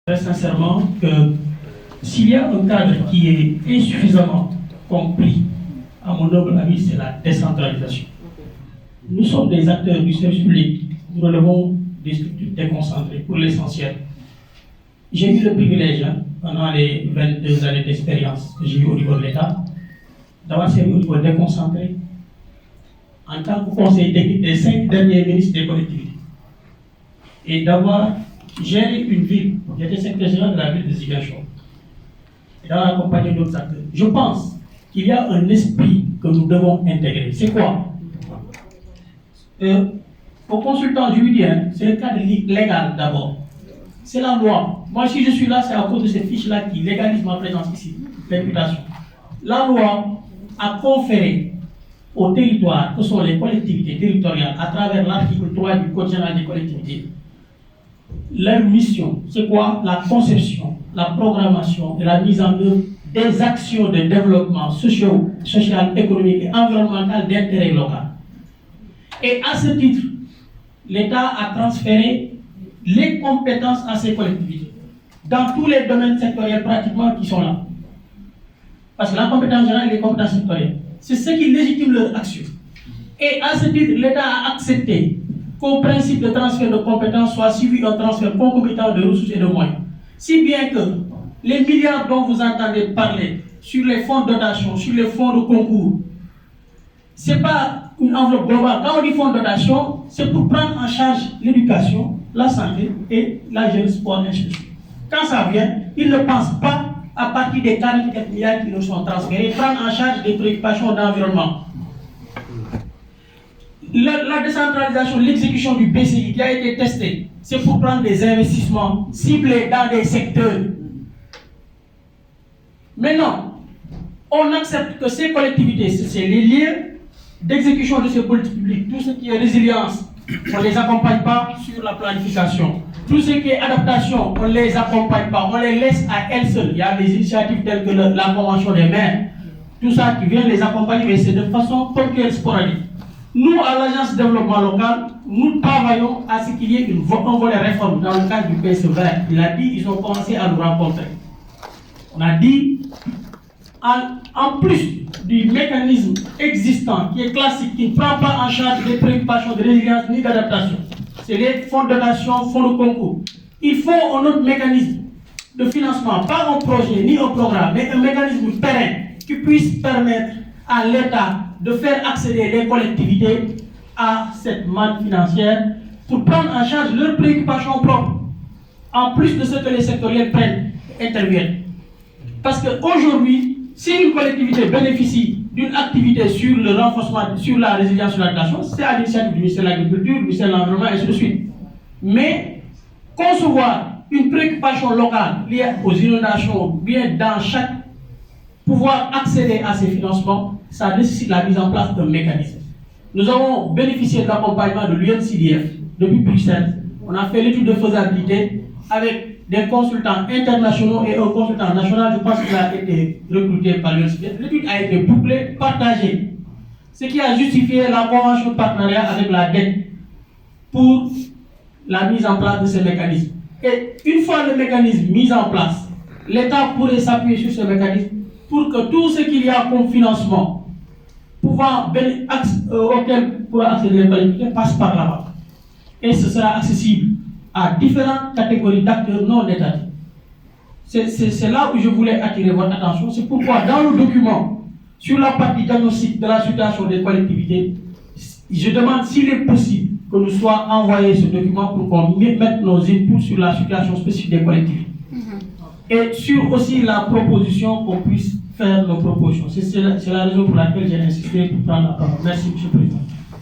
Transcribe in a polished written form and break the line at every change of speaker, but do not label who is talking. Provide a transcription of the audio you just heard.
Très sincèrement que s'il y a un cadre qui est insuffisamment compris, à mon humble avis, c'est la décentralisation. Nous sommes des acteurs du service public, nous relevons des structures déconcentrées pour l'essentiel. J'ai eu le privilège, pendant les 22 années d'expérience que j'ai eu au niveau de l'État, d'avoir servi au niveau déconcentré en tant que conseiller technique des 5 derniers ministres des collectivités et d'avoir géré une ville. J'étais secrétaire général de la ville de Ziguinchor et d'avoir accompagné d'autres acteurs. Je pense qu'il y a un esprit que nous devons intégrer. C'est quoi? Aux consultants, je lui dis, c'est le cadre légal d'abord. C'est la loi. Moi, si je suis là, c'est à cause de ces fiches-là qui légalisent ma présence ici, réputation. La loi a conféré aux territoires, que sont les collectivités territoriales, à travers l'article 3 du Code général des collectivités, leur mission, c'est quoi? La conception, la programmation et la mise en œuvre des actions de développement social, économique et environnemental d'intérêt local. Et à ce titre, l'État a transféré les compétences à ces collectivités, dans tous les domaines sectoriels pratiquement qui sont là. Parce que la compétence générale et les compétences sectorielles, c'est ce qui légitime leur action. Et à ce titre, l'État a accepté qu'au principe de transfert de compétences soit suivi un transfert concomitant de ressources et de moyens. Si bien que les milliards dont vous entendez parler sur les fonds de dotation, sur les fonds de concours, ce n'est pas une enveloppe globale. Quand on dit fonds de dotation, c'est pour prendre en charge l'éducation, la santé et la jeunesse pour l'institution. Quand ça vient, ils ne pensent pas à partir des 44 milliards qui nous sont transférés, prendre en charge des préoccupations d'environnement. La décentralisation, l'exécution du BCI qui a été testée, c'est pour prendre des investissements ciblés dans des secteurs. Maintenant, on accepte que ces collectivités, c'est les liens d'exécution de ces politiques publiques, tout ce qui est résilience, on ne les accompagne pas sur la planification. Tout ce qui est adaptation, on ne les accompagne pas, on les laisse à elles seules. Il y a des initiatives telles que la Convention des maires, tout ça qui vient les accompagner, mais c'est de façon ponctuelle, sporadique. Nous, à l'Agence de développement local, nous travaillons à ce qu'il y ait un volet réforme dans le cadre du PSE vert. Il a dit, ils ont commencé à nous rencontrer. On a dit, en plus du mécanisme existant, qui est classique, qui ne prend pas en charge des préoccupations de résilience ni d'adaptation, c'est les fonds de dotation, fonds de concours. Il faut un autre mécanisme de financement, pas un projet ni un programme, mais un mécanisme pérenne qui puisse permettre à l'État de faire accéder les collectivités à cette manne financière pour prendre en charge leurs préoccupations propres, en plus de ce que les sectoriels prennent et interviennent. Parce qu'aujourd'hui, si une collectivité bénéficie d'une activité sur le renforcement, sur la résilience, sur l'adaptation, c'est à l'initiative du ministère de l'Agriculture, du ministère de l'Environnement, et ainsi de suite. Mais concevoir une préoccupation locale liée aux inondations, bien dans chaque pouvoir accéder à ces financements, ça nécessite la mise en place d'un mécanisme. Nous avons bénéficié de l'accompagnement de l'UNCDF depuis Bruxelles. On a fait l'étude de faisabilité avec des consultants internationaux et un consultant national. Je pense qu'il a été recruté par l'UNCDF. L'étude a été bouclée, partagée. Ce qui a justifié la convention de partenariat avec la dette pour la mise en place de ces mécanismes. Et une fois le mécanisme mis en place, l'État pourrait s'appuyer sur ce mécanisme pour que tout ce qu'il y a comme financement auquel pourra accéder les collectivités passe par là-bas. Et ce sera accessible à différentes catégories d'acteurs non étatiques. C'est là où je voulais attirer votre attention. C'est pourquoi dans le document, sur la partie diagnostic de la situation des collectivités, je demande s'il est possible que nous soit envoyé ce document pour qu'on mette nos inputs sur la situation spécifique des collectivités. Et sur aussi la proposition qu'on puisse faire nos propositions. C'est la raison pour laquelle j'ai insisté pour prendre la parole. Merci, M. le Président.